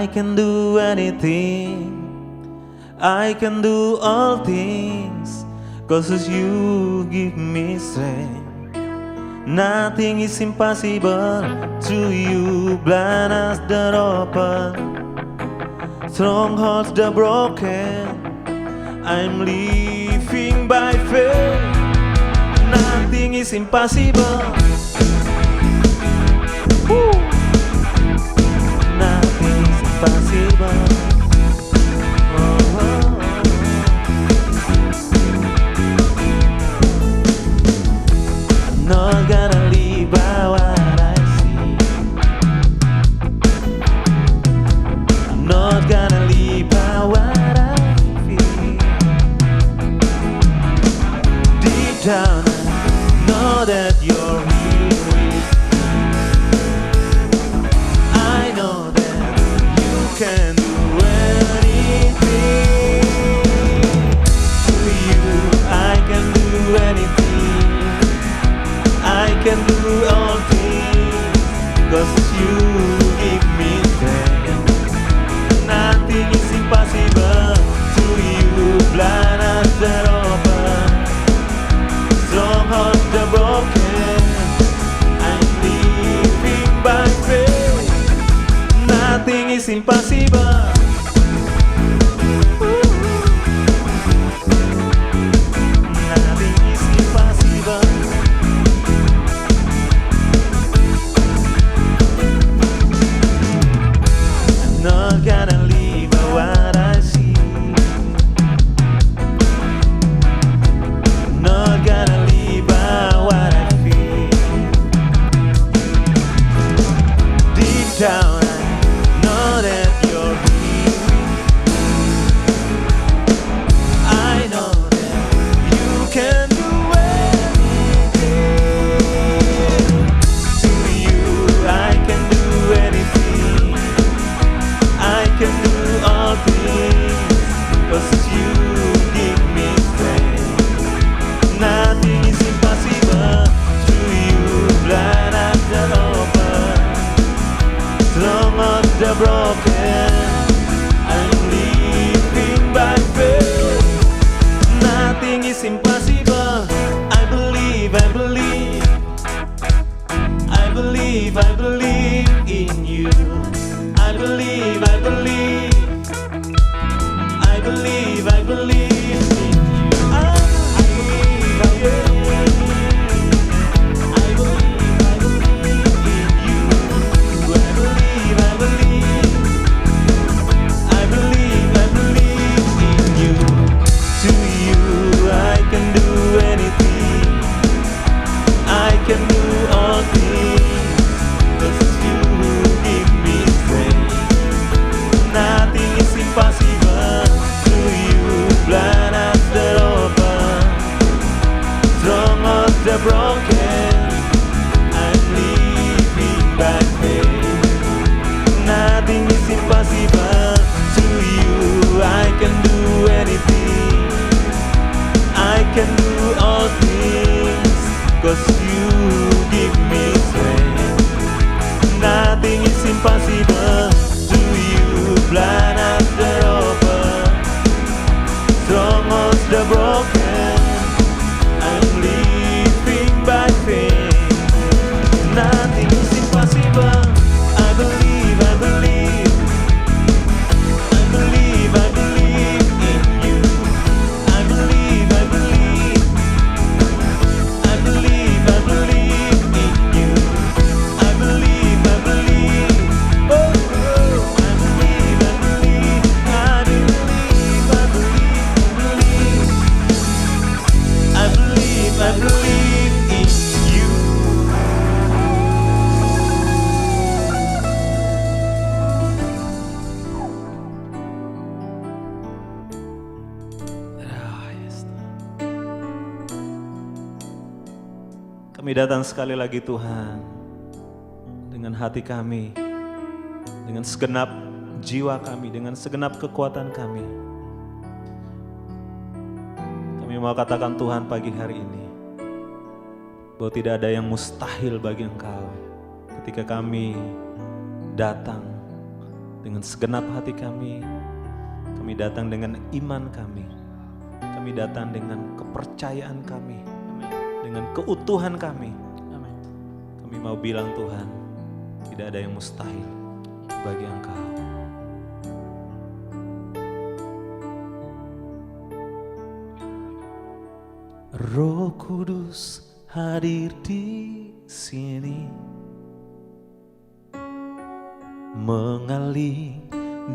I can do anything, I can do all things, 'cause you give me strength. Nothing is impossible to you. Blind eyes that open, strongholds that broken. I'm living by faith. Nothing is impossible. Woo! Nothing is impossible. I'm not gonna live by what I see. I'm not gonna live by what I feel. Deep down I know that you're here with me. I know that you can do anything. To you I can do anything, I can do all things, 'cause you give me strength. Nothing is impossible to you. Blind eyes that open, strongholds that broken. I'm living by faith. Nothing is impossible. Nothing is impossible. Not gonna live by what I see. Not gonna live by what I feel. Deep down I know that you're here. I know that you can do anything. To you I can do anything, I can do all things, 'cause you give me strength. Nothing is impossible to you. Blind eyes that open, strongholds that broken. I'm living by faith. Nothing is impossible. I believe, I believe, I believe, I believe in you. I believe, I believe, I believe, I believe in you. I believe, I believe, I believe, I believe in you. I believe, I believe, I believe, I believe in you. To you I can do anything, I can do all things, 'cause you give me strength. Nothing is impossible to you. Blind eyes that open, strongholds that broken. I'm living by faith. Nothing is impossible to you. I can do anything, I can do all things, 'cause you give me strength. Nothing is impossible to you. Blind eyes that open, strongholds that broken. I'm living by faith. Nothing is impossible. I believe, I believe, I believe, I believe in you. I believe, I believe, I believe, I believe in you. I believe, I believe, oh, oh, I believe, I believe, I believe, I believe, I believe, I believe in you. Kami datang sekali lagi Tuhan, dengan hati kami, dengan segenap jiwa kami, dengan segenap kekuatan kami. Kami mau katakan Tuhan pagi hari ini, bahwa tidak ada yang mustahil bagi Engkau ketika kami datang dengan segenap hati kami datang dengan iman kami datang dengan kepercayaan kami, dengan keutuhan kami. Kami mau bilang Tuhan, tidak ada yang mustahil bagi Engkau. Roh Kudus hadir di sini, mengalir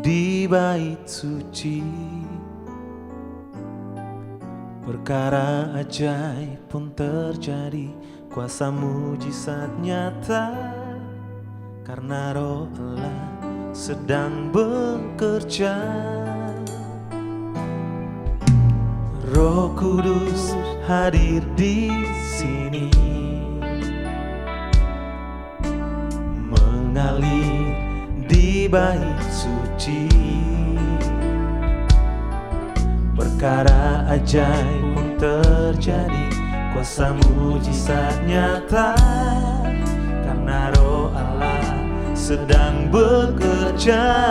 di bait suci. Perkara ajaib pun terjadi, kuasa mujizat nyata, karena Roh Allah sedang bekerja. Roh Kudus hadir di sini, mengalir di bait suci. Perkara ajaib pun terjadi, kuasa mujizat nyata, karena Roh Allah sedang bekerja.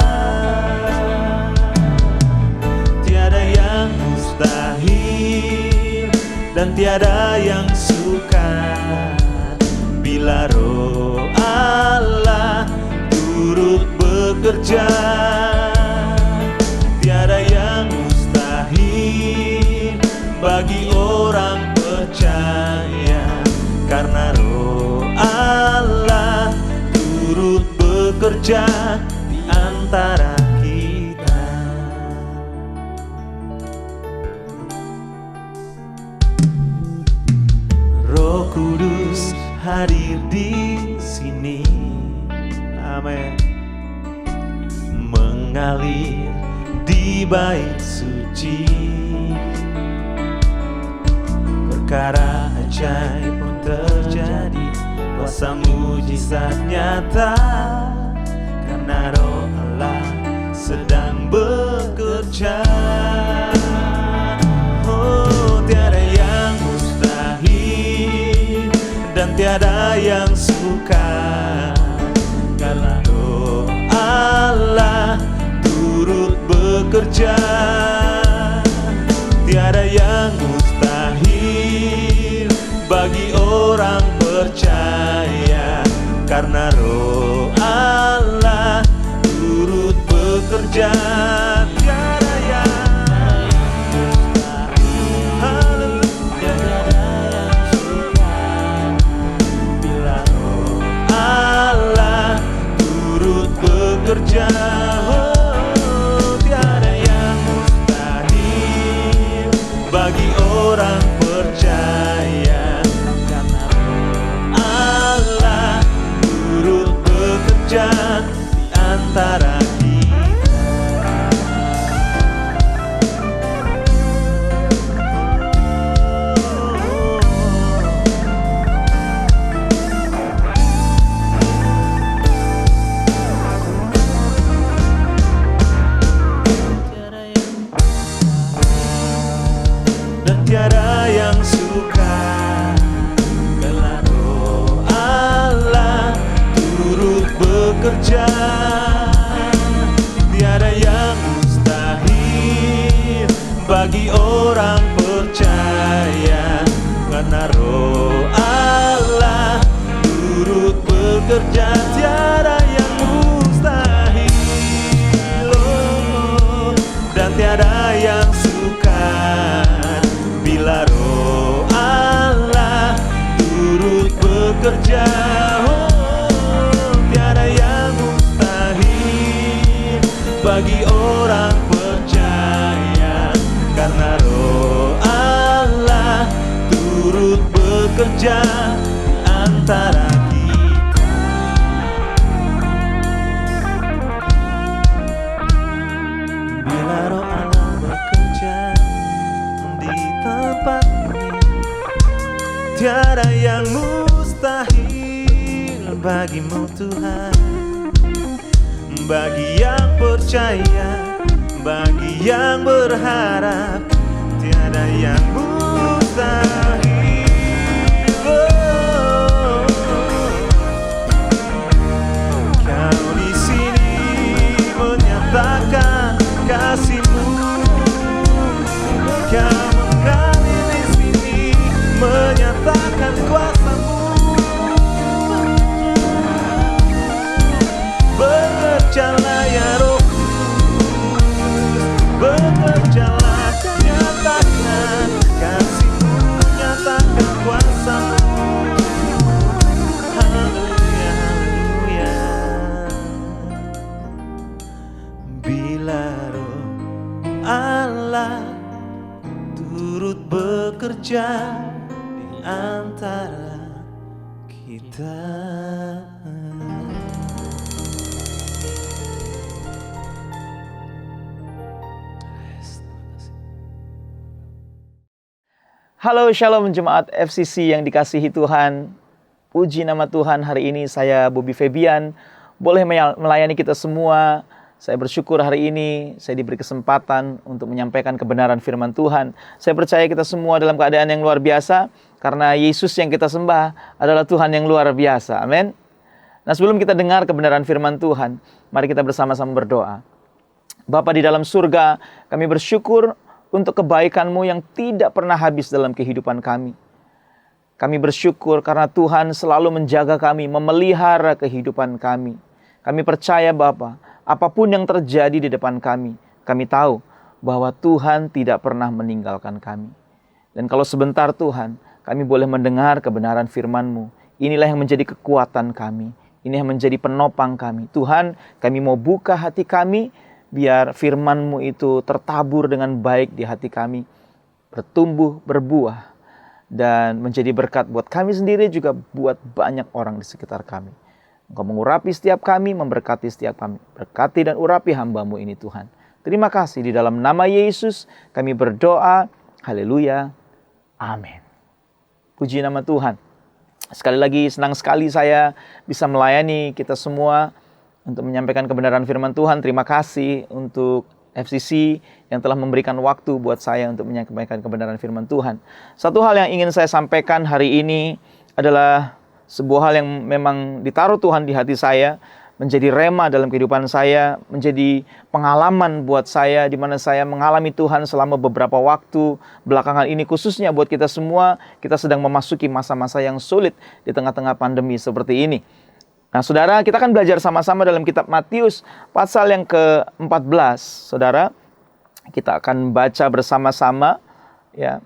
Tiada yang mustahil dan tiada yang sukar bila Roh Allah turut bekerja. Tiada yang mustahil bagi orang percaya, karena Roh Allah turut bekerja di antara kita. Roh Kudus hadir di sini, amin, mengalir di bait suci. Perkara ajaib pun terjadi, kuasa mujizat nyata, karena Roh Allah sedang bekerja. Oh, tiada yang mustahil dan tiada yang sukar, karena Roh Allah turut bekerja. Tiada yang mustahil bagi orang percaya, karena Roh Allah turut bekerja. Tiada yang mustahil, haleluya, bila Roh Allah turut bekerja. Bagi orang percaya, karena Roh Allah turut bekerja di antara kita. Tiada yang suka bila Roh Allah turut bekerja. Tiada yang mustahil bagi orang percaya, karena Roh Allah turut bekerja. Tiada yang mustahil, oh, dan tiada yang sukar bila Roh Allah turut bekerja. Oh, tiada yang mustahil bagi orang percaya, karena Roh Allah turut bekerja di antara kita. Bila Roh Allah bekerja di tempat ini, tiada yang mustahil bagimu Tuhan. Bagi yang percaya, bagi yang berharap, tiada yang mustahil. Oh, Kau di sini turut bekerja di antara kita. Halo Shalom Jemaat FCC yang dikasihi Tuhan. Puji nama Tuhan, hari ini saya Bobby Febian boleh melayani kita semua. Saya bersyukur hari ini saya diberi kesempatan untuk menyampaikan kebenaran firman Tuhan. Saya percaya kita semua dalam keadaan yang luar biasa karena Yesus yang kita sembah adalah Tuhan yang luar biasa. Amin. Nah, sebelum kita dengar kebenaran firman Tuhan, mari kita bersama-sama berdoa. Bapa di dalam surga, kami bersyukur untuk kebaikan-Mu yang tidak pernah habis dalam kehidupan kami. Kami bersyukur karena Tuhan selalu menjaga kami, memelihara kehidupan kami. Kami percaya Bapa, apapun yang terjadi di depan kami tahu bahwa Tuhan tidak pernah meninggalkan kami. Dan kalau sebentar Tuhan, kami boleh mendengar kebenaran firman-Mu. Inilah yang menjadi kekuatan kami. Ini yang menjadi penopang kami. Tuhan, kami mau buka hati kami, biar firman-Mu itu tertabur dengan baik di hati kami, bertumbuh, berbuah, dan menjadi berkat buat kami sendiri juga buat banyak orang di sekitar kami. Engkau mengurapi setiap kami, memberkati setiap kami. Berkati dan urapi hamba-Mu ini Tuhan. Terima kasih di dalam nama Yesus kami berdoa. Haleluya. Amin. Puji nama Tuhan. Sekali lagi senang sekali saya bisa melayani kita semua untuk menyampaikan kebenaran firman Tuhan. Terima kasih untuk FCC yang telah memberikan waktu buat saya untuk menyampaikan kebenaran firman Tuhan. Satu hal yang ingin saya sampaikan hari ini adalah sebuah hal yang memang ditaruh Tuhan di hati saya, menjadi rema dalam kehidupan saya, menjadi pengalaman buat saya, di mana saya mengalami Tuhan selama beberapa waktu belakangan ini, khususnya buat kita semua. Kita sedang memasuki masa-masa yang sulit di tengah-tengah pandemi seperti ini. Nah, saudara, kita akan belajar sama-sama dalam kitab Matius pasal yang ke-14. Saudara, kita akan baca bersama-sama ya.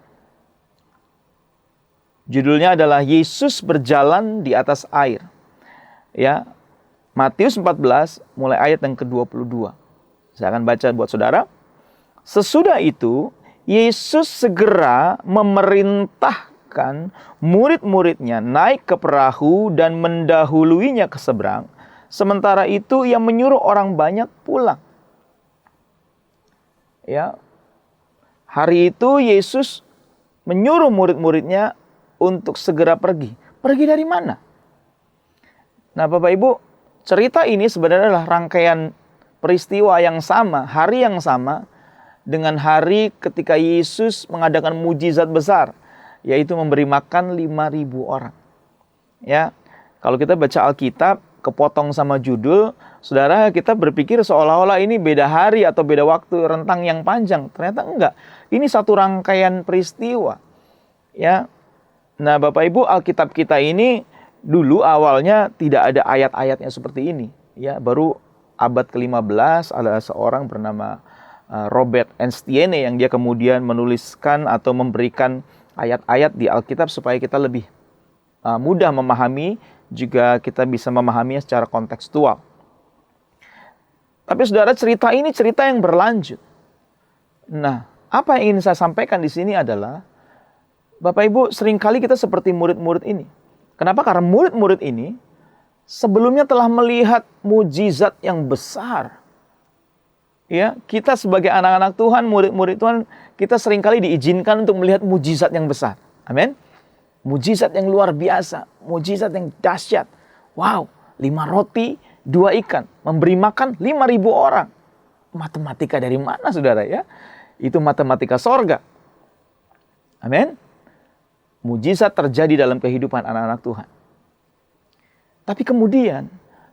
Judulnya adalah Yesus berjalan di atas air. Ya. Matius 14 mulai ayat yang ke-22. Saya akan baca buat saudara. Sesudah itu, Yesus segera memerintahkan murid-muridnya naik ke perahu dan mendahuluinya ke seberang. Sementara itu ia menyuruh orang banyak pulang. Ya. Hari itu Yesus menyuruh murid-muridnya untuk segera pergi. Pergi dari mana? Nah, Bapak Ibu, cerita ini sebenarnya adalah rangkaian peristiwa yang sama, hari yang sama dengan hari ketika Yesus mengadakan mujizat besar, yaitu memberi makan 5.000 orang. Ya, kalau kita baca Alkitab, kepotong sama judul, saudara, kita berpikir seolah-olah ini beda hari atau beda waktu, rentang yang panjang. Ternyata enggak. Ini satu rangkaian peristiwa. Ya. Nah, Bapak Ibu, Alkitab kita ini dulu awalnya tidak ada ayat-ayatnya seperti ini. Ya, baru abad ke-15 ada seorang bernama Robert Estienne yang dia kemudian menuliskan atau memberikan ayat-ayat di Alkitab supaya kita lebih mudah memahami, juga kita bisa memahaminya secara kontekstual. Tapi saudara, cerita ini cerita yang berlanjut. Nah, apa yang ingin saya sampaikan di sini adalah, Bapak Ibu, seringkali kita seperti murid-murid ini. Kenapa? Karena murid-murid ini sebelumnya telah melihat mujizat yang besar. Ya, kita sebagai anak-anak Tuhan, murid-murid Tuhan, kita seringkali diizinkan untuk melihat mujizat yang besar. Amin. Mujizat yang luar biasa, mujizat yang dahsyat. Wow, 5 roti, 2 ikan, memberi makan 5.000 orang. Matematika dari mana, saudara ya? Itu matematika sorga. Amin. Mujizat terjadi dalam kehidupan anak-anak Tuhan. Tapi kemudian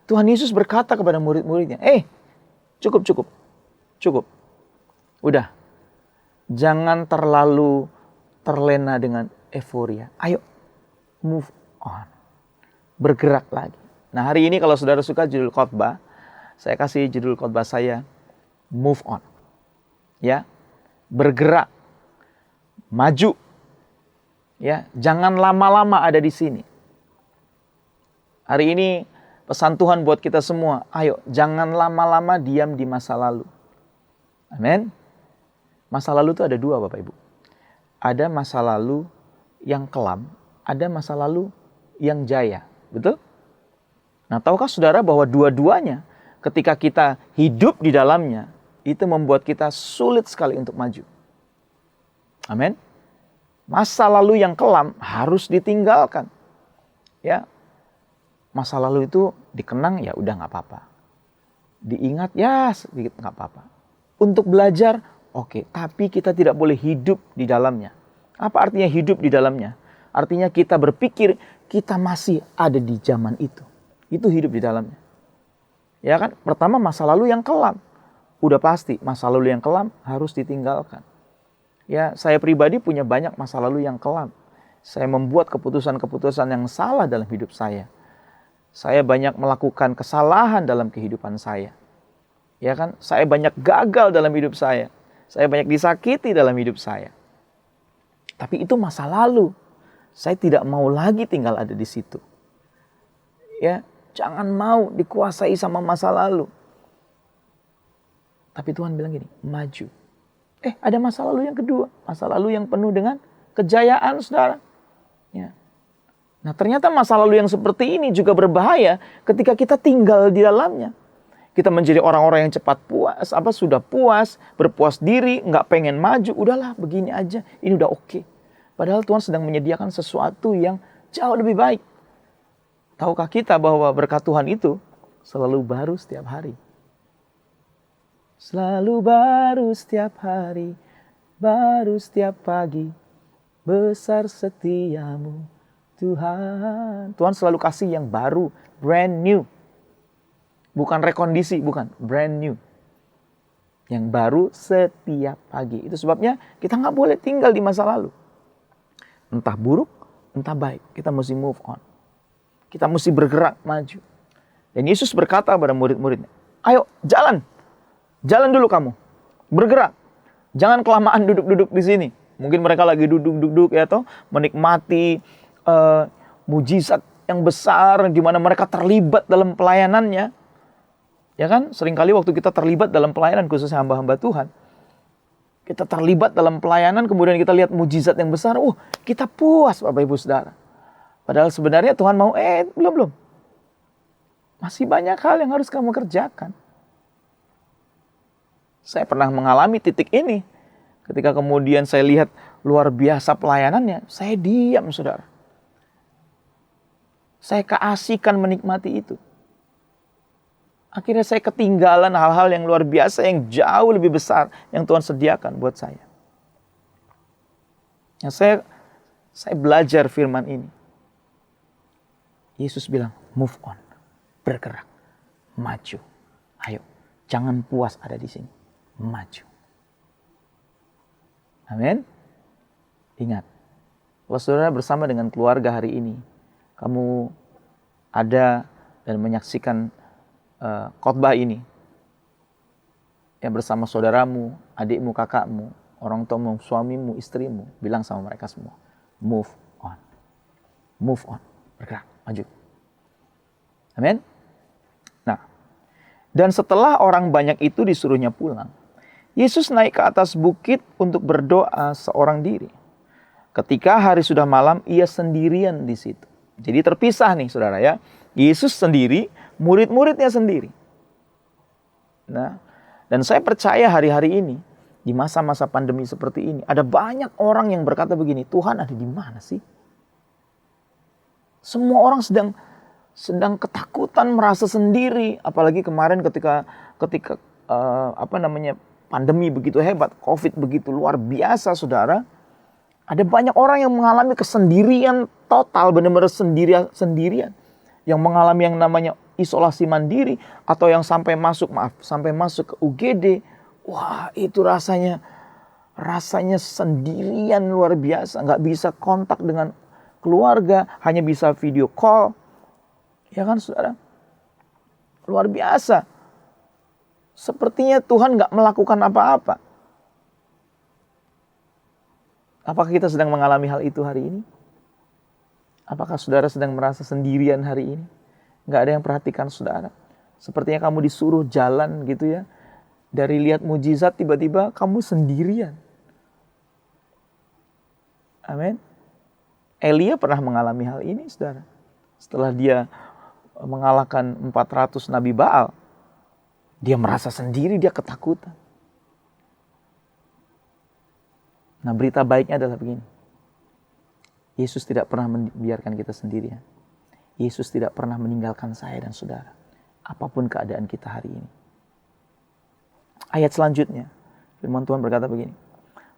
Tuhan Yesus berkata kepada murid-muridnya, cukup. Udah, jangan terlalu terlena dengan euforia. Ayo, move on. Bergerak lagi. Nah, hari ini kalau saudara suka judul khotbah, saya kasih judul khotbah saya, move on. Ya, bergerak, maju. Ya, jangan lama-lama ada di sini. Hari ini pesan Tuhan buat kita semua, ayo jangan lama-lama diam di masa lalu. Amin. Masa lalu itu ada dua Bapak Ibu. Ada masa lalu yang kelam, ada masa lalu yang jaya. Betul? Nah, tahukah saudara bahwa dua-duanya ketika kita hidup di dalamnya, itu membuat kita sulit sekali untuk maju. Amin. Masa lalu yang kelam harus ditinggalkan. Ya, masa lalu itu dikenang ya udah nggak apa-apa. Diingat ya sedikit nggak apa-apa. Untuk belajar, oke, tapi kita tidak boleh hidup di dalamnya. Apa artinya hidup di dalamnya? Artinya kita berpikir kita masih ada di zaman itu. Itu hidup di dalamnya. Ya kan? Pertama masa lalu yang kelam. Udah pasti masa lalu yang kelam harus ditinggalkan. Ya, saya pribadi punya banyak masa lalu yang kelam. Saya membuat keputusan-keputusan yang salah dalam hidup saya. Saya banyak melakukan kesalahan dalam kehidupan saya. Ya kan? Saya banyak gagal dalam hidup saya. Saya banyak disakiti dalam hidup saya. Tapi itu masa lalu. Saya tidak mau lagi tinggal ada di situ. Ya, jangan mau dikuasai sama masa lalu. Tapi Tuhan bilang gini, maju. Ada masa lalu yang kedua. Masa lalu yang penuh dengan kejayaan, saudara. Ya. Nah, ternyata masa lalu yang seperti ini juga berbahaya ketika kita tinggal di dalamnya. Kita menjadi orang-orang yang cepat puas, sudah puas, berpuas diri, nggak pengen maju, udahlah begini aja, ini udah oke. Padahal Tuhan sedang menyediakan sesuatu yang jauh lebih baik. Tahukah kita bahwa berkat Tuhan itu selalu baru setiap hari? Selalu baru setiap hari, baru setiap pagi, besar setiamu Tuhan. Tuhan selalu kasih yang baru, brand new. Bukan rekondisi, bukan, brand new. Yang baru setiap pagi. Itu sebabnya kita nggak boleh tinggal di masa lalu. Entah buruk, entah baik. Kita mesti move on. Kita mesti bergerak maju. Dan Yesus berkata kepada murid-muridnya, ayo jalan. Jalan dulu kamu. Bergerak. Jangan kelamaan duduk-duduk di sini. Mungkin mereka lagi duduk-duduk ya toh, menikmati mujizat yang besar di mana mereka terlibat dalam pelayanannya. Ya kan? Seringkali waktu kita terlibat dalam pelayanan, khususnya hamba-hamba Tuhan, kita terlibat dalam pelayanan, kemudian kita lihat mujizat yang besar, kita puas Bapak Ibu Saudara. Padahal sebenarnya Tuhan mau, belum. Masih banyak hal yang harus kamu kerjakan. Saya pernah mengalami titik ini. Ketika kemudian saya lihat luar biasa pelayanannya, saya diam saudara. Saya keasikan menikmati itu. Akhirnya saya ketinggalan hal-hal yang luar biasa, yang jauh lebih besar yang Tuhan sediakan buat saya. Nah, saya belajar firman ini. Yesus bilang, move on, bergerak, maju. Ayo, jangan puas ada di sini, maju. Amin. Ingat, kalau saudara bersama dengan keluarga hari ini, kamu ada dan menyaksikan khotbah ini, ya bersama saudaramu, adikmu, kakakmu, orang tuamu, suamimu, istrimu, bilang sama mereka semua, move on, bergerak, maju. Amin. Nah, dan setelah orang banyak itu disuruhnya pulang, Yesus naik ke atas bukit untuk berdoa seorang diri. Ketika hari sudah malam, ia sendirian di situ. Jadi terpisah nih saudara ya. Yesus sendiri, murid-muridnya sendiri. Nah, dan saya percaya hari-hari ini, di masa-masa pandemi seperti ini, ada banyak orang yang berkata begini, Tuhan ada di mana sih? Semua orang sedang ketakutan, merasa sendiri. Apalagi kemarin ketika pandemi begitu hebat, COVID begitu luar biasa saudara. Ada banyak orang yang mengalami kesendirian total, benar-benar sendirian. Yang mengalami yang namanya isolasi mandiri, atau yang sampai masuk ke UGD. Wah, itu rasanya sendirian luar biasa. Nggak bisa kontak dengan keluarga, hanya bisa video call. Ya kan saudara? Luar biasa. Sepertinya Tuhan nggak melakukan apa-apa. Apakah kita sedang mengalami hal itu hari ini? Apakah saudara sedang merasa sendirian hari ini? Nggak ada yang perhatikan saudara. Sepertinya kamu disuruh jalan gitu ya. Dari lihat mujizat tiba-tiba kamu sendirian. Amin. Elia pernah mengalami hal ini, saudara. Setelah dia mengalahkan 400 Nabi Baal, dia merasa sendiri, dia ketakutan. Nah, berita baiknya adalah begini. Yesus tidak pernah membiarkan kita sendirian. Yesus tidak pernah meninggalkan saya dan saudara. Apapun keadaan kita hari ini. Ayat selanjutnya, firman Tuhan berkata begini.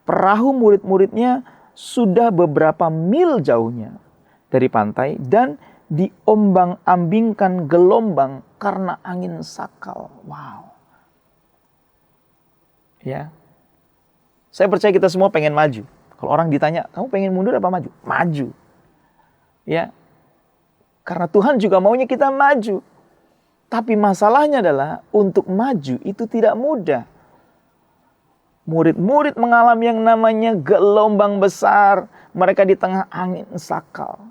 Perahu murid-muridnya sudah beberapa mil jauhnya dari pantai dan diombang-ambingkan gelombang karena angin sakal. Wow. Ya. Saya percaya kita semua pengen maju. Kalau orang ditanya, kamu pengen mundur apa maju? Maju. Ya. Karena Tuhan juga maunya kita maju. Tapi masalahnya adalah untuk maju itu tidak mudah. Murid-murid mengalami yang namanya gelombang besar. Mereka di tengah angin sakal.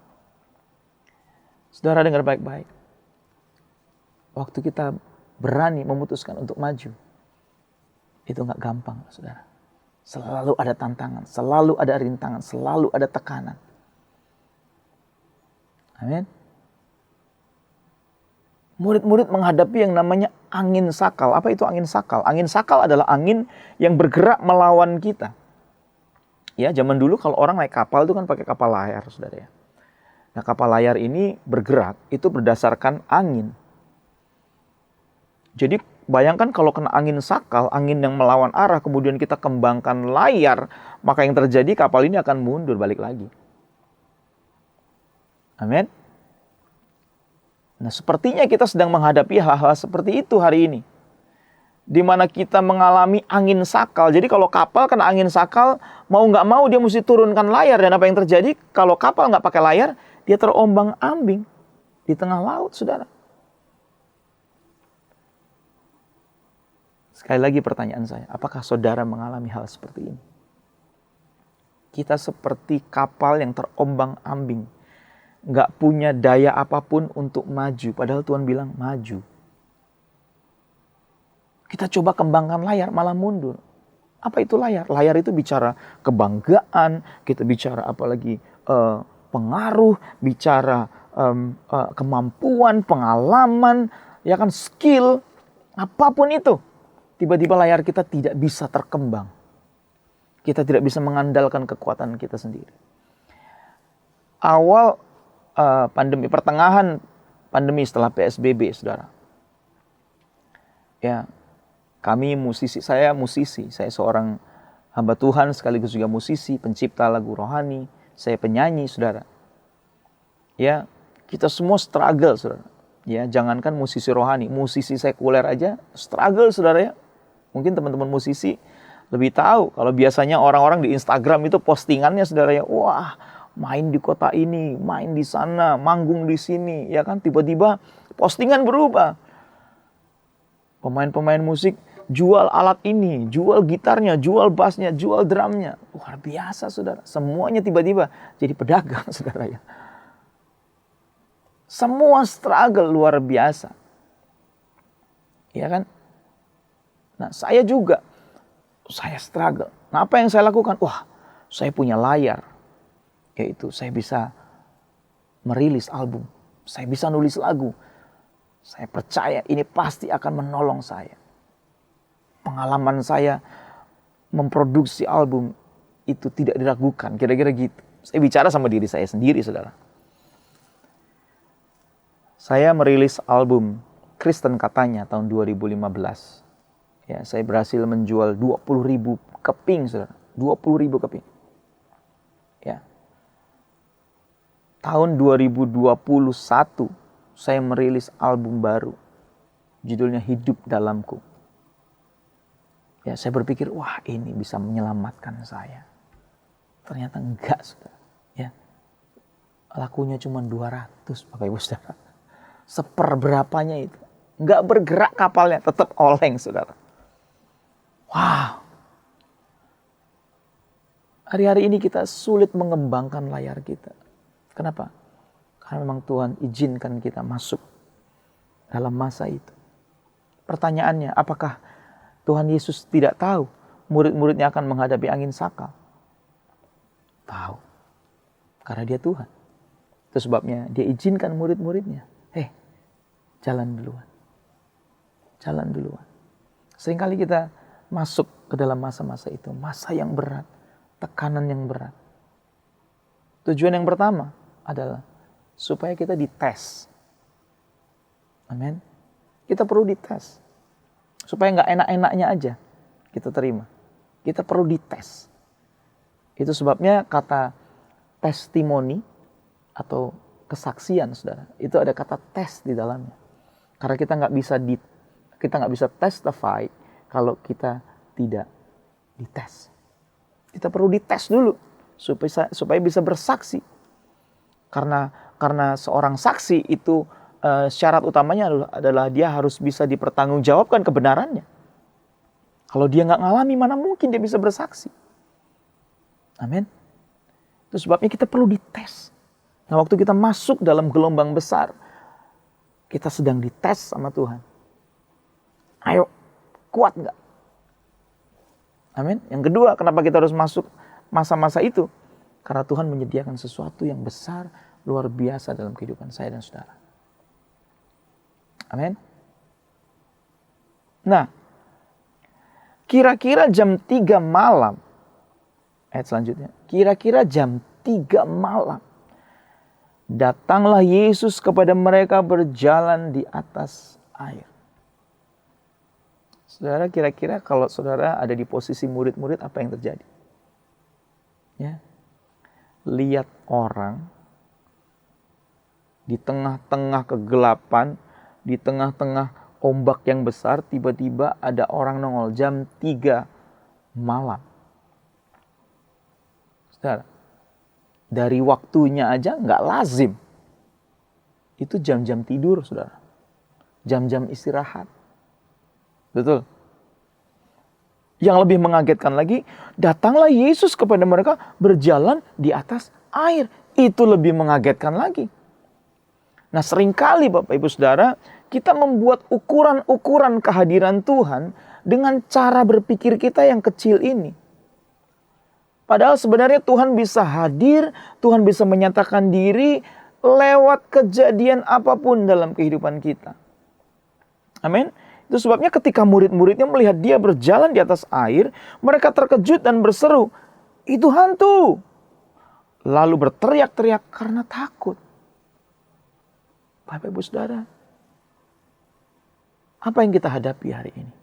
Saudara dengar baik-baik. Waktu kita berani memutuskan untuk maju. Itu gak gampang, saudara. Selalu ada tantangan, selalu ada rintangan, selalu ada tekanan. Amin. Murid-murid menghadapi yang namanya angin sakal. Apa itu angin sakal? Angin sakal adalah angin yang bergerak melawan kita. Ya, zaman dulu kalau orang naik kapal itu kan pakai kapal layar, saudara ya. Nah, kapal layar ini bergerak itu berdasarkan angin. Jadi bayangkan kalau kena angin sakal, angin yang melawan arah, kemudian kita kembangkan layar, maka yang terjadi kapal ini akan mundur balik lagi. Amin. Nah, sepertinya kita sedang menghadapi hal-hal seperti itu hari ini. Di mana kita mengalami angin sakal. Jadi kalau kapal kena angin sakal, mau nggak mau dia mesti turunkan layar. Dan apa yang terjadi kalau kapal nggak pakai layar, dia terombang-ambing di tengah laut, saudara. Sekali lagi pertanyaan saya, apakah saudara mengalami hal seperti ini? Kita seperti kapal yang terombang-ambing. Nggak punya daya apapun untuk maju. Padahal Tuhan bilang maju. Kita coba kembangkan layar, malah mundur. Apa itu layar? Layar itu bicara kebanggaan. Kita bicara apalagi pengaruh. Bicara kemampuan, pengalaman. Ya kan, skill. Apapun itu. Tiba-tiba layar kita tidak bisa terkembang. Kita tidak bisa mengandalkan kekuatan kita sendiri. Awal pandemi, pertengahan pandemi setelah PSBB, saudara. Ya, kami musisi, saya seorang hamba Tuhan sekaligus juga musisi, pencipta lagu rohani, saya penyanyi, saudara. Ya, kita semua struggle, saudara. Ya, jangankan musisi rohani, musisi sekuler aja struggle, saudara ya. Mungkin teman-teman musisi lebih tahu kalau biasanya orang-orang di Instagram itu postingannya, saudara ya, wah, main di kota ini, main di sana, manggung di sini, ya kan, tiba-tiba postingan berubah. Pemain-pemain musik jual alat ini, jual gitarnya, jual bassnya, jual drumnya. Luar biasa, saudara. Semuanya tiba-tiba jadi pedagang, saudara ya. Semua struggle luar biasa. Ya kan? Nah, saya juga, saya struggle. Nah, apa yang saya lakukan? Wah, saya punya layar. Yaitu saya bisa merilis album. Saya bisa nulis lagu. Saya percaya ini pasti akan menolong saya. Pengalaman saya memproduksi album itu tidak diragukan. Kira-kira gitu. Saya bicara sama diri saya sendiri, saudara. Saya merilis album Kristen Katanya tahun 2015. Ya, saya berhasil menjual 20.000 keping, saudara. 20.000 keping. Ya. Tahun 2021 saya merilis album baru. Judulnya Hidup Dalamku. Ya, saya berpikir, wah, ini bisa menyelamatkan saya. Ternyata enggak, saudara. Ya. Lakunya cuma 200, Bapak Ibu Saudara. Seperberapanya itu. Enggak bergerak kapalnya, tetap oleng, saudara. Wow. Hari-hari ini kita sulit mengembangkan layar kita. Kenapa? Karena memang Tuhan izinkan kita masuk dalam masa itu. Pertanyaannya, apakah Tuhan Yesus tidak tahu murid-muridnya akan menghadapi angin sakal? Tahu. Karena dia Tuhan. Itu sebabnya dia izinkan murid-muridnya. Jalan duluan. Jalan duluan. Seringkali kita masuk ke dalam masa-masa itu. Masa yang berat. Tekanan yang berat. Tujuan yang pertama adalah supaya kita dites. Amin. Kita perlu dites. Supaya nggak enak-enaknya aja kita terima. Kita perlu dites. Itu sebabnya kata testimoni atau kesaksian, saudara, itu ada kata tes di dalamnya. Karena kita nggak bisa testify kalau kita tidak dites. Kita perlu dites dulu supaya bisa bersaksi. Karena seorang saksi itu syarat utamanya adalah dia harus bisa dipertanggungjawabkan kebenarannya. Kalau dia nggak ngalami, mana mungkin dia bisa bersaksi. Amin. Itu sebabnya kita perlu dites. Nah, waktu kita masuk dalam gelombang besar, kita sedang dites sama Tuhan. Ayo, kuat nggak? Amin. Yang kedua, kenapa kita harus masuk masa-masa itu? Karena Tuhan menyediakan sesuatu yang besar, luar biasa dalam kehidupan saya dan saudara. Amin. Nah, kira-kira jam 3 malam, ayat selanjutnya, kira-kira jam 3 malam, datanglah Yesus kepada mereka berjalan di atas air. Saudara, kira-kira kalau saudara ada di posisi murid-murid, apa yang terjadi? Ya. Lihat orang di tengah-tengah kegelapan, di tengah-tengah ombak yang besar, tiba-tiba ada orang nongol jam 3 malam. Saudara, dari waktunya aja nggak lazim. Itu jam-jam tidur, saudara. Jam-jam istirahat. Betul. Yang lebih mengagetkan lagi, datanglah Yesus kepada mereka berjalan di atas air. Itu lebih mengagetkan lagi. Nah, seringkali Bapak Ibu Saudara, kita membuat ukuran-ukuran kehadiran Tuhan dengan cara berpikir kita yang kecil ini. Padahal sebenarnya Tuhan bisa hadir, Tuhan bisa menyatakan diri lewat kejadian apapun dalam kehidupan kita. Amin. Itu sebabnya ketika murid-muridnya melihat dia berjalan di atas air, mereka terkejut dan berseru, "Itu hantu!" Lalu berteriak-teriak karena takut. Bapak Ibu Saudara, apa yang kita hadapi hari ini?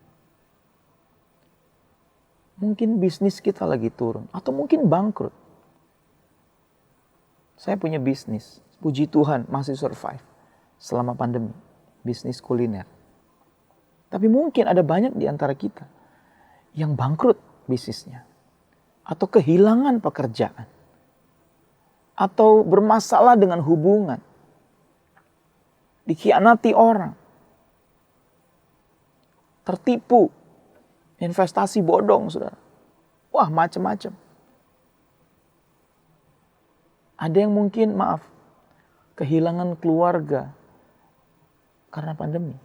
Mungkin bisnis kita lagi turun, atau mungkin bangkrut. Saya punya bisnis, puji Tuhan masih survive selama pandemi, bisnis kuliner. Tapi mungkin ada banyak di antara kita yang bangkrut bisnisnya, atau kehilangan pekerjaan, atau bermasalah dengan hubungan, dikhianati orang, tertipu, investasi bodong, saudara. Wah, macam-macam. Ada yang mungkin, kehilangan keluarga karena pandemi.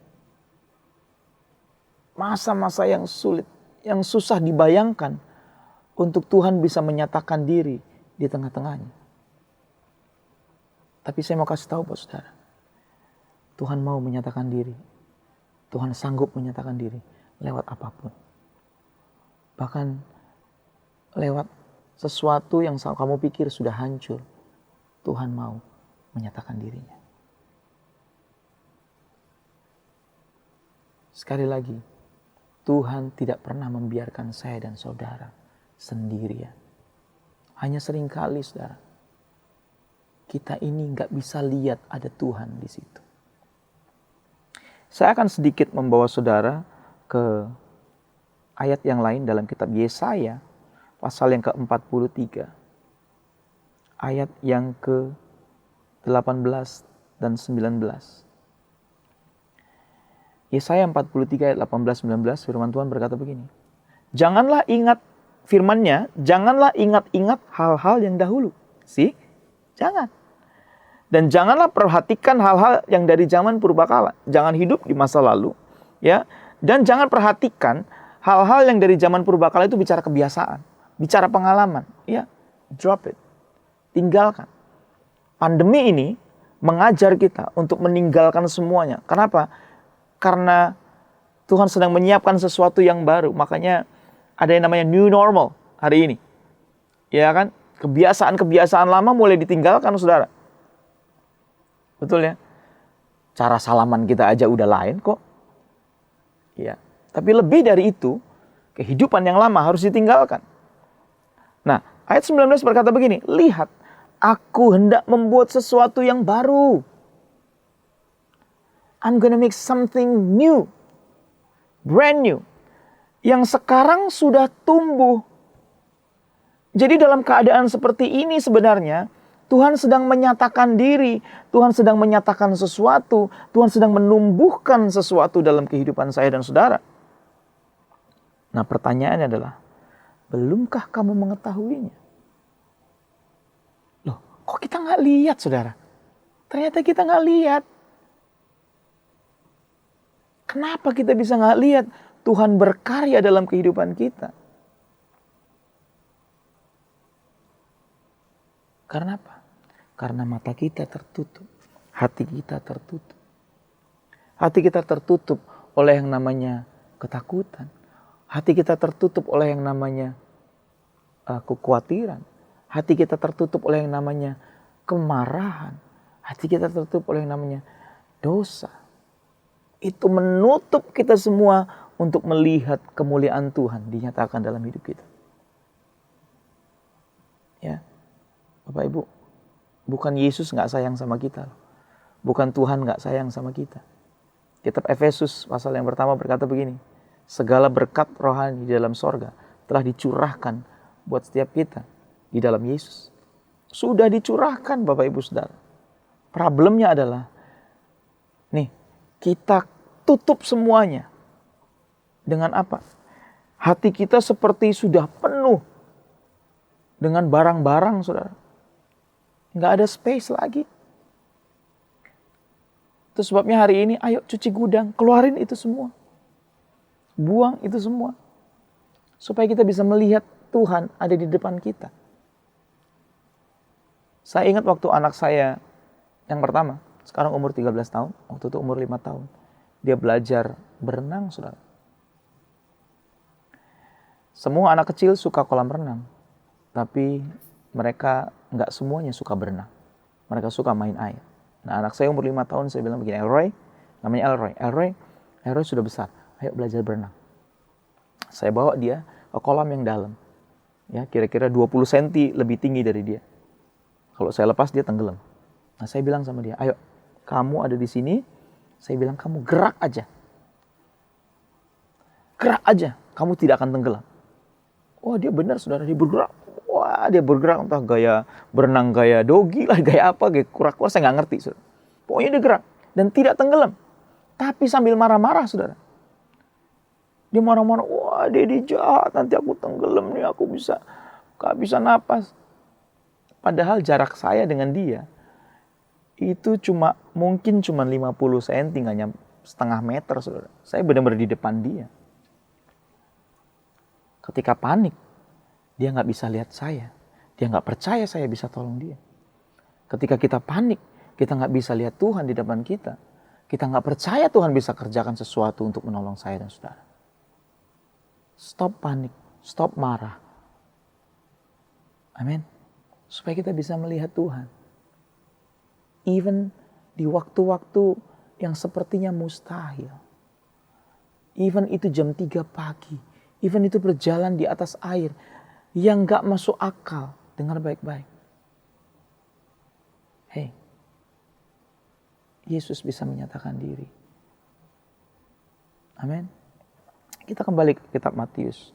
Masa-masa yang sulit, yang susah dibayangkan untuk Tuhan bisa menyatakan diri di tengah-tengahnya. Tapi saya mau kasih tahu buat saudara, Tuhan mau menyatakan diri. Tuhan sanggup menyatakan diri lewat apapun. Bahkan lewat sesuatu yang kamu pikir sudah hancur, Tuhan mau menyatakan dirinya. Sekali lagi, Tuhan tidak pernah membiarkan saya dan saudara sendirian. Hanya seringkali, saudara, kita ini nggak bisa lihat ada Tuhan di situ. Saya akan sedikit membawa saudara ke ayat yang lain dalam kitab Yesaya, pasal yang ke-43. Ayat yang ke-18 dan 19. Yesaya 43 ayat 18-19, firman Tuhan berkata begini. Janganlah ingat, firman-Nya, janganlah ingat-ingat hal-hal yang dahulu. Jangan. Dan janganlah perhatikan hal-hal yang dari zaman purbakala. Jangan hidup di masa lalu, ya. Dan jangan perhatikan hal-hal yang dari zaman purbakala itu bicara kebiasaan, bicara pengalaman. Ya, drop it. Tinggalkan. Pandemi ini mengajar kita untuk meninggalkan semuanya. Kenapa? Karena Tuhan sedang menyiapkan sesuatu yang baru. Makanya ada yang namanya new normal hari ini. Ya kan? Kebiasaan-kebiasaan lama mulai ditinggalkan, saudara. Betul ya? Cara salaman kita aja udah lain kok. Ya. Tapi lebih dari itu, kehidupan yang lama harus ditinggalkan. Nah, ayat 19 berkata begini, lihat, aku hendak membuat sesuatu yang baru. I'm gonna make something new. Brand new. Yang sekarang sudah tumbuh. Jadi dalam keadaan seperti ini sebenarnya, Tuhan sedang menyatakan diri. Tuhan sedang menyatakan sesuatu. Tuhan sedang menumbuhkan sesuatu dalam kehidupan saya dan saudara. Nah, pertanyaannya adalah, belumkah kamu mengetahuinya? Loh, kok kita nggak lihat, saudara? Ternyata kita nggak lihat. Kenapa kita bisa nggak lihat Tuhan berkarya dalam kehidupan kita? Karena apa? Karena mata kita tertutup. Hati kita tertutup. Hati kita tertutup oleh yang namanya ketakutan. Hati kita tertutup oleh yang namanya kekhawatiran. Hati kita tertutup oleh yang namanya kemarahan. Hati kita tertutup oleh yang namanya dosa. Itu menutup kita semua untuk melihat kemuliaan Tuhan dinyatakan dalam hidup kita. Ya, Bapak Ibu, bukan Yesus nggak sayang sama kita. Bukan Tuhan nggak sayang sama kita. Kitab Efesus pasal yang pertama berkata begini, segala berkat rohani di dalam sorga telah dicurahkan buat setiap kita di dalam Yesus. Sudah dicurahkan Bapak Ibu Saudara. Problemnya adalah, nih, kita tutup semuanya. Dengan apa? Hati kita seperti sudah penuh dengan barang-barang, saudara. Nggak ada space lagi. Itu sebabnya hari ini, ayo cuci gudang, keluarin itu semua. Buang itu semua. Supaya kita bisa melihat Tuhan ada di depan kita. Saya ingat waktu anak saya yang pertama, sekarang umur 13 tahun, waktu itu umur 5 tahun. Dia belajar berenang, saudara. Semua anak kecil suka kolam renang. Tapi mereka nggak semuanya suka berenang. Mereka suka main air. Nah, anak saya umur 5 tahun, saya bilang begini, Elroy, namanya Elroy sudah besar, ayo belajar berenang. Saya bawa dia ke kolam yang dalam. Ya, kira-kira 20 cm lebih tinggi dari dia. Kalau saya lepas, dia tenggelam. Nah, saya bilang sama dia, ayo, kamu ada di sini, saya bilang kamu gerak aja. Gerak aja, kamu tidak akan tenggelam. Wah, dia benar, saudara, dia bergerak. Wah, dia bergerak entah gaya berenang, gaya dogi lah, gaya apa, gaya kura-kura, saya nggak ngerti, saudara. Pokoknya dia gerak dan tidak tenggelam. Tapi sambil marah-marah, saudara. Dia marah-marah, wah, dia jahat, nanti aku tenggelam nih, aku gak bisa napas. Padahal jarak saya dengan dia itu mungkin cuma 50 cm, nggak nyampe setengah meter, saudara. Saya benar-benar di depan dia. Ketika panik, dia nggak bisa lihat saya. Dia nggak percaya saya bisa tolong dia. Ketika kita panik, kita nggak bisa lihat Tuhan di depan kita. Kita nggak percaya Tuhan bisa kerjakan sesuatu untuk menolong saya dan saudara. Stop panik, stop marah. Amin. Supaya kita bisa melihat Tuhan. Even di waktu-waktu yang sepertinya mustahil. Even itu jam 3 pagi. Even itu berjalan di atas air yang gak masuk akal. Dengar baik-baik. Hei, Yesus bisa menyatakan diri. Amin. Kita kembali ke kitab Matius.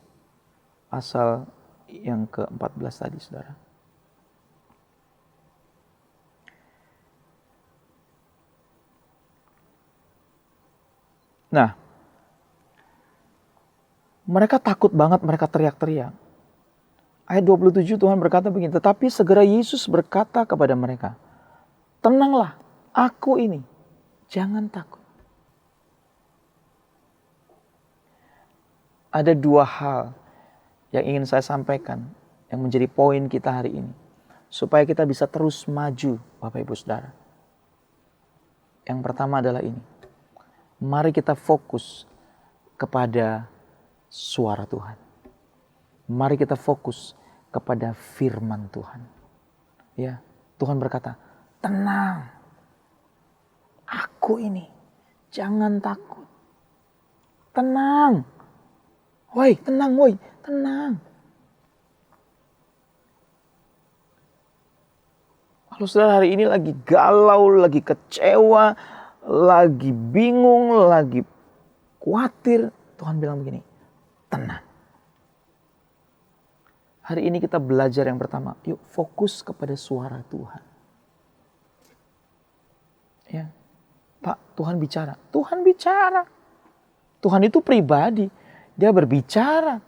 Pasal yang ke-14 tadi, saudara. Nah, mereka takut banget, mereka teriak-teriak. Ayat 27 Tuhan berkata begini, tetapi segera Yesus berkata kepada mereka, tenanglah, aku ini, jangan takut. ada dua hal yang ingin saya sampaikan, yang menjadi poin kita hari ini, supaya kita bisa terus maju, Bapak Ibu Saudara. Yang pertama adalah ini, mari kita fokus kepada suara Tuhan. Mari kita fokus kepada firman Tuhan. Ya, Tuhan berkata, tenang, aku ini, jangan takut. Tenang. Woi, tenang, woi, tenang. Kalau saudara hari ini lagi galau, lagi kecewa, lagi bingung, lagi khawatir, Tuhan bilang begini, tenang. Hari ini kita belajar yang pertama, yuk fokus kepada suara Tuhan. Ya, Pak, Tuhan bicara. Tuhan bicara. Tuhan itu pribadi, dia berbicara.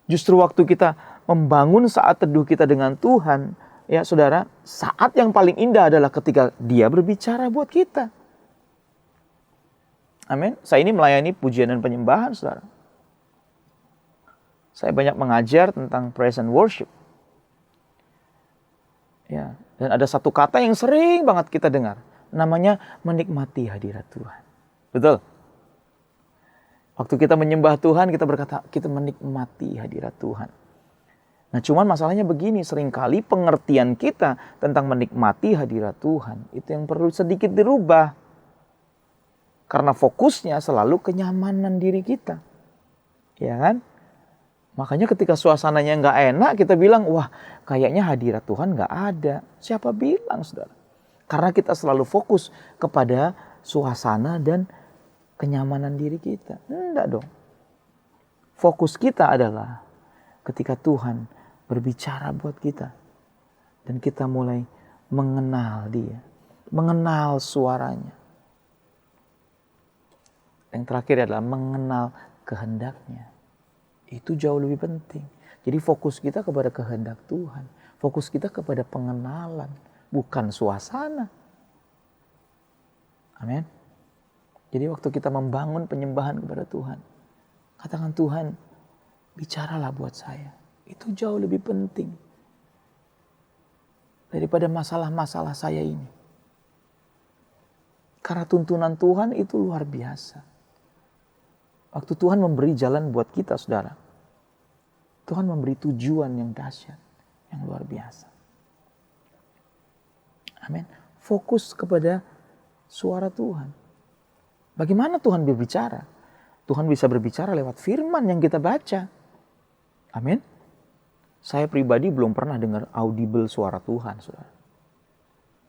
Justru waktu kita membangun saat teduh kita dengan Tuhan, ya saudara, saat yang paling indah adalah ketika dia berbicara buat kita. Amin. Saya ini melayani pujian dan penyembahan, saudara. Saya banyak mengajar tentang praise and worship. Ya, dan ada satu kata yang sering banget kita dengar, namanya menikmati hadirat Tuhan. Betul? Waktu kita menyembah Tuhan, kita berkata, kita menikmati hadirat Tuhan. Nah, cuman masalahnya begini, seringkali pengertian kita tentang menikmati hadirat Tuhan, itu yang perlu sedikit dirubah. Karena fokusnya selalu kenyamanan diri kita. Ya kan? Makanya ketika suasananya nggak enak, kita bilang, wah kayaknya hadirat Tuhan nggak ada. Siapa bilang, saudara? Karena kita selalu fokus kepada suasana dan kenyamanan diri kita. Enggak dong. Fokus kita adalah ketika Tuhan berbicara buat kita. Dan kita mulai mengenal dia. Mengenal suaranya. Yang terakhir adalah mengenal kehendaknya. Itu jauh lebih penting. Jadi fokus kita kepada kehendak Tuhan. Fokus kita kepada pengenalan. Bukan suasana. Amin. Jadi waktu kita membangun penyembahan kepada Tuhan, katakan Tuhan, bicaralah buat saya. Itu jauh lebih penting daripada masalah-masalah saya ini. Karena tuntunan Tuhan itu luar biasa. Waktu Tuhan memberi jalan buat kita, saudara, Tuhan memberi tujuan yang dahsyat, yang luar biasa. Amin. Fokus kepada suara Tuhan. Bagaimana Tuhan berbicara? Tuhan bisa berbicara lewat firman yang kita baca. Amin. Saya pribadi belum pernah dengar audible suara Tuhan, saudara.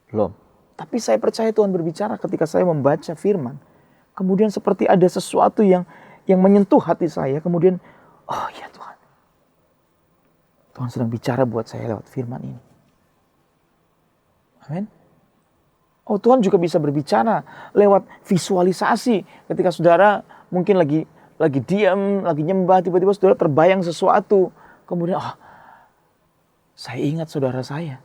Belum. Tapi saya percaya Tuhan berbicara ketika saya membaca firman. Kemudian seperti ada sesuatu yang menyentuh hati saya. Kemudian, oh ya Tuhan. Tuhan sedang bicara buat saya lewat firman ini. Amin. Oh, Tuhan juga bisa berbicara lewat visualisasi. Ketika saudara mungkin lagi diam, lagi nyembah, tiba-tiba saudara terbayang sesuatu. Kemudian, oh, saya ingat saudara saya.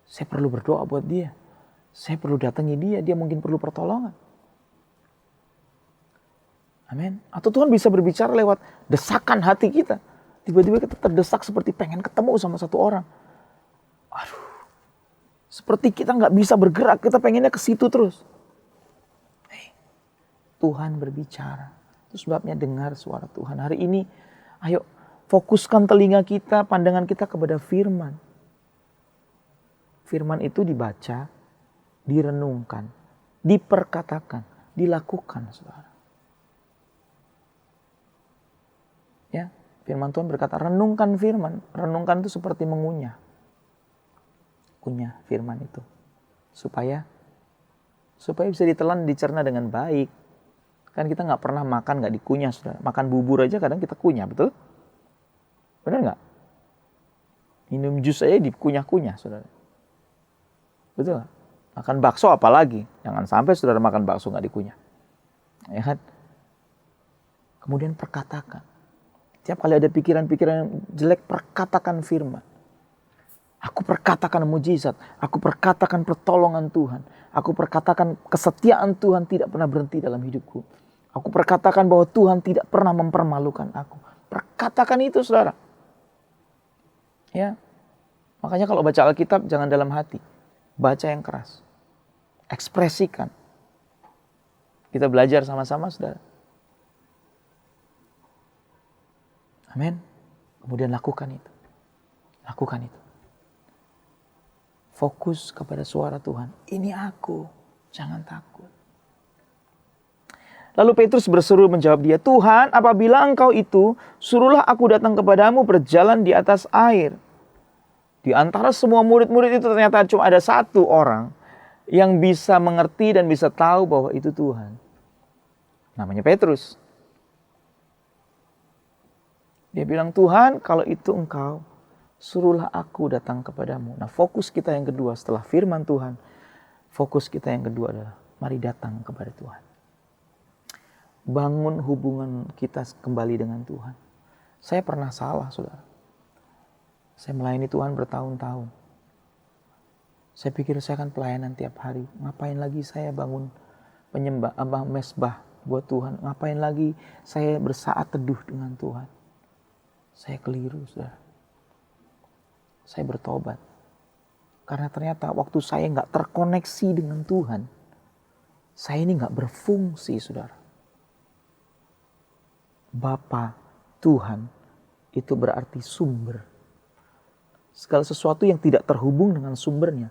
Saya perlu berdoa buat dia. Saya perlu datangi dia mungkin perlu pertolongan. Amin. Atau Tuhan bisa berbicara lewat desakan hati kita. Tiba-tiba kita terdesak seperti pengen ketemu sama satu orang. Aduh. Seperti kita nggak bisa bergerak, kita pengennya ke situ terus. Tuhan berbicara. Itu sebabnya dengar suara Tuhan. Hari ini, ayo fokuskan telinga kita, pandangan kita kepada firman. Firman itu dibaca, direnungkan, diperkatakan, dilakukan, saudara. Ya, firman Tuhan berkata, renungkan firman. Renungkan itu seperti mengunyah. Kunyah firman itu supaya bisa ditelan, dicerna dengan baik. Kan kita nggak pernah makan nggak dikunyah, saudara. Makan bubur aja kadang kita kunyah, betul? Benar nggak? Minum jus aja dikunyah-kunyah, saudara. Betul nggak? Makan bakso apalagi, jangan sampai saudara makan bakso nggak dikunyah, ya kan? Kemudian perkatakan. Tiap kali ada pikiran-pikiran jelek, perkatakan firman. Aku perkatakan mujizat, aku perkatakan pertolongan Tuhan, aku perkatakan kesetiaan Tuhan tidak pernah berhenti dalam hidupku. Aku perkatakan bahwa Tuhan tidak pernah mempermalukan aku. Perkatakan itu, saudara. Ya, makanya kalau baca Alkitab jangan dalam hati. Baca yang keras. Ekspresikan. Kita belajar sama-sama, saudara. Amin. Kemudian lakukan itu. Lakukan itu. Fokus kepada suara Tuhan. Ini aku. Jangan takut. Lalu Petrus berseru menjawab dia, Tuhan, apabila engkau itu, suruhlah aku datang kepadamu berjalan di atas air. Di antara semua murid-murid itu ternyata cuma ada satu orang yang bisa mengerti dan bisa tahu bahwa itu Tuhan. Namanya Petrus. Dia bilang, Tuhan, kalau itu engkau, suruhlah aku datang kepadamu. Nah, fokus kita yang kedua setelah firman Tuhan, fokus kita yang kedua adalah mari datang kepada Tuhan. Bangun hubungan kita kembali dengan Tuhan. Saya pernah salah, saudara. Saya melayani Tuhan bertahun-tahun. Saya pikir saya akan pelayanan tiap hari. Ngapain lagi saya bangun mesbah buat Tuhan? Ngapain lagi saya bersaat teduh dengan Tuhan? Saya keliru, saudara. Saya bertobat. Karena ternyata waktu saya nggak terkoneksi dengan Tuhan, saya ini nggak berfungsi, saudara. Bapa Tuhan itu berarti sumber. Segala sesuatu yang tidak terhubung dengan sumbernya,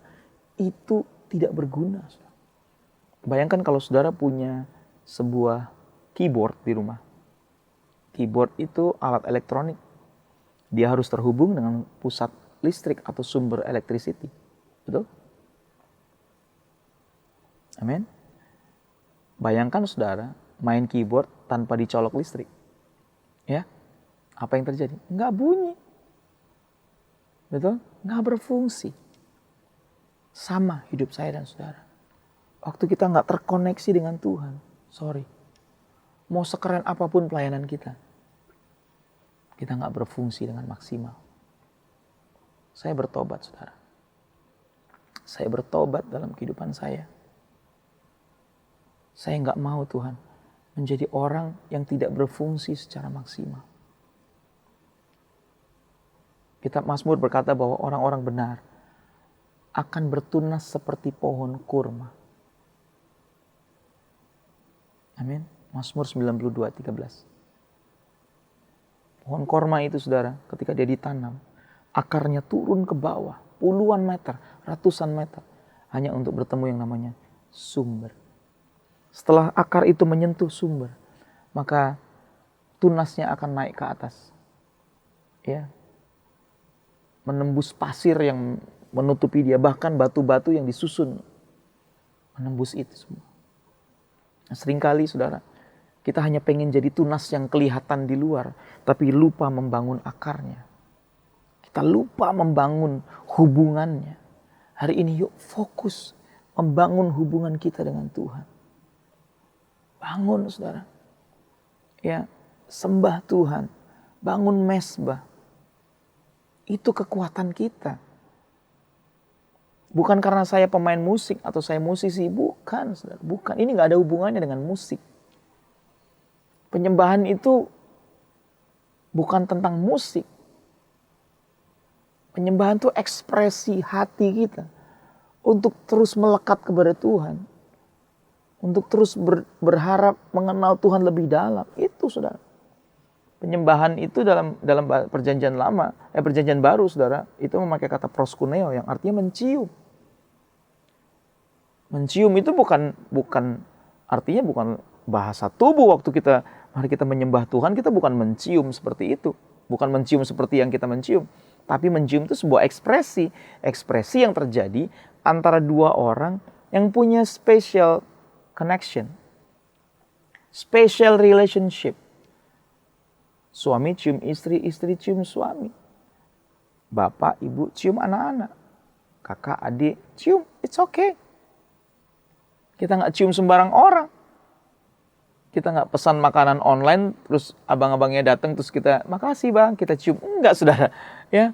itu tidak berguna, saudara. Bayangkan kalau saudara punya sebuah keyboard di rumah. Keyboard itu alat elektronik. Dia harus terhubung dengan pusat listrik atau sumber electricity. Betul? Amin. Bayangkan saudara main keyboard tanpa dicolok listrik. Ya. Apa yang terjadi? Enggak bunyi. Betul? Enggak berfungsi. Sama hidup saya dan saudara. Waktu kita enggak terkoneksi dengan Tuhan. Sorry. Mau sekeren apapun pelayanan kita. Kita enggak berfungsi dengan maksimal. Saya bertobat, saudara. Saya bertobat dalam kehidupan saya. Saya enggak mau Tuhan menjadi orang yang tidak berfungsi secara maksimal. Kitab Mazmur berkata bahwa orang-orang benar akan bertunas seperti pohon kurma. Amin. Mazmur 92:13. Pohon kurma itu, saudara, ketika dia ditanam, akarnya turun ke bawah, puluhan meter, ratusan meter, hanya untuk bertemu yang namanya sumber. Setelah akar itu menyentuh sumber, maka tunasnya akan naik ke atas. Ya. Menembus pasir yang menutupi dia, bahkan batu-batu yang disusun menembus itu semua. Nah, seringkali, saudara, kita hanya pengen jadi tunas yang kelihatan di luar, tapi lupa membangun akarnya. Kita lupa membangun hubungannya. Hari ini yuk fokus membangun hubungan kita dengan Tuhan. Bangun, saudara. Ya, sembah Tuhan. Bangun mesbah. Itu kekuatan kita. Bukan karena saya pemain musik atau saya musisi. Bukan, saudara. Bukan. Ini gak ada hubungannya dengan musik. Penyembahan itu bukan tentang musik. Penyembahan itu ekspresi hati kita untuk terus melekat kepada Tuhan. Untuk terus berharap mengenal Tuhan lebih dalam. Itu, saudara. Penyembahan itu dalam perjanjian lama, perjanjian baru, saudara, itu memakai kata proskuneo yang artinya mencium. Mencium itu artinya bukan bahasa tubuh waktu mari kita menyembah Tuhan, kita bukan mencium seperti itu. Bukan mencium seperti yang kita mencium. Tapi mencium itu sebuah ekspresi. Ekspresi yang terjadi antara dua orang yang punya special connection. Special relationship. Suami cium istri, istri cium suami. Bapak, ibu cium anak-anak. Kakak, adik cium, it's okay. Kita gak cium sembarang orang. Kita gak pesan makanan online, terus abang-abangnya datang, terus kita, makasih bang, kita cium. Enggak, saudara. Ya,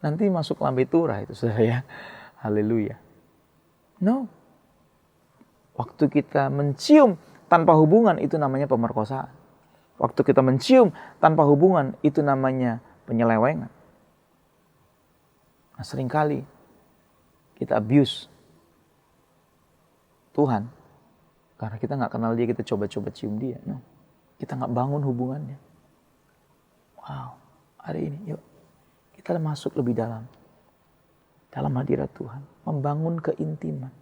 nanti masuk lambe turah itu, saudara ya. Haleluya. No. Waktu kita mencium, tanpa hubungan itu namanya pemerkosaan. Waktu kita mencium tanpa hubungan itu namanya penyelewengan. Nah, seringkali kita abuse Tuhan karena kita nggak kenal dia, kita coba-coba cium dia. No. Kita nggak bangun hubungannya. Wow, hari ini yuk kita masuk lebih dalam hadirat Tuhan, membangun keintiman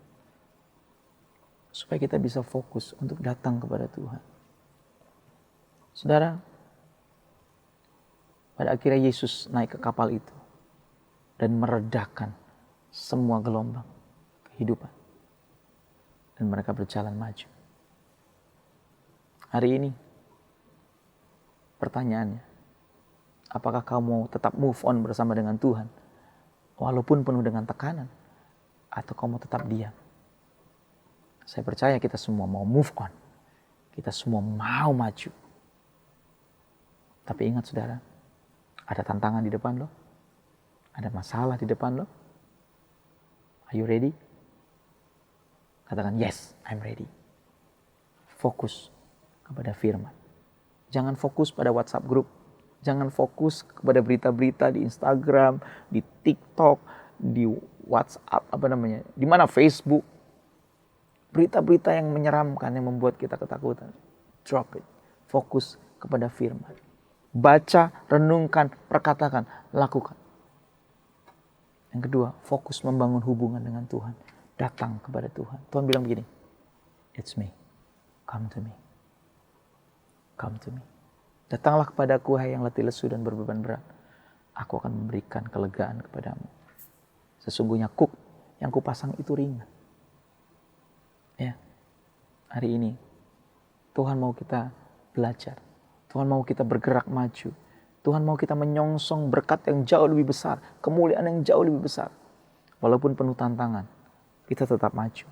supaya kita bisa fokus untuk datang kepada Tuhan. Saudara, pada akhirnya Yesus naik ke kapal itu dan meredakan semua gelombang kehidupan. Dan mereka berjalan maju. Hari ini, pertanyaannya, apakah kamu mau tetap move on bersama dengan Tuhan, walaupun penuh dengan tekanan, atau kamu tetap diam? Saya percaya kita semua mau move on. Kita semua mau maju. Tapi ingat saudara, ada tantangan di depan lo. Ada masalah di depan lo. Are you ready? Katakan, yes, I'm ready. Fokus kepada firman. Jangan fokus pada WhatsApp group. Jangan fokus kepada berita-berita di Instagram, di TikTok, di WhatsApp, di mana Facebook. Berita-berita yang menyeramkan, yang membuat kita ketakutan. Drop it. Fokus kepada firman. Baca, renungkan, perkatakan, lakukan. Yang kedua, fokus membangun hubungan dengan Tuhan. Datang kepada Tuhan. Tuhan bilang begini, it's me, come to me. Come to me. Datanglah kepadaku, hai yang letih lesu dan berbeban berat. Aku akan memberikan kelegaan kepadamu. Sesungguhnya yang kupasang itu ringan. Ya, hari ini Tuhan mau kita belajar. Tuhan mau kita bergerak maju. Tuhan mau kita menyongsong berkat yang jauh lebih besar. Kemuliaan yang jauh lebih besar. Walaupun penuh tantangan, kita tetap maju.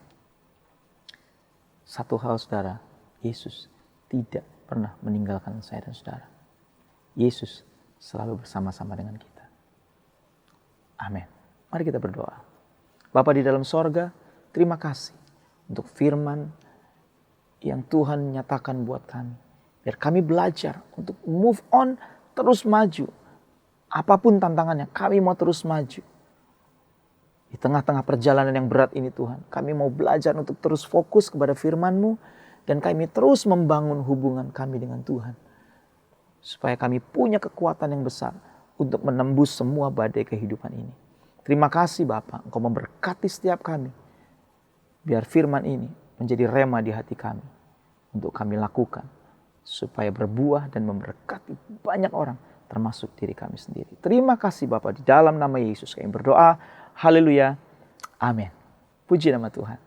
Satu hal saudara, Yesus tidak pernah meninggalkan saya dan saudara. Yesus selalu bersama-sama dengan kita. Amin. Mari kita berdoa. Bapa di dalam sorga, terima kasih untuk firman yang Tuhan nyatakan buat kami. Biar kami belajar untuk move on, terus maju. Apapun tantangannya, kami mau terus maju. Di tengah-tengah perjalanan yang berat ini Tuhan, kami mau belajar untuk terus fokus kepada firman-Mu dan kami terus membangun hubungan kami dengan Tuhan. Supaya kami punya kekuatan yang besar untuk menembus semua badai kehidupan ini. Terima kasih Bapa, Engkau memberkati setiap kami. Biar firman ini menjadi rema di hati kami untuk kami lakukan. Supaya berbuah dan memberkati banyak orang termasuk diri kami sendiri. Terima kasih Bapa, di dalam nama Yesus kami berdoa. Haleluya. Amin. Puji nama Tuhan.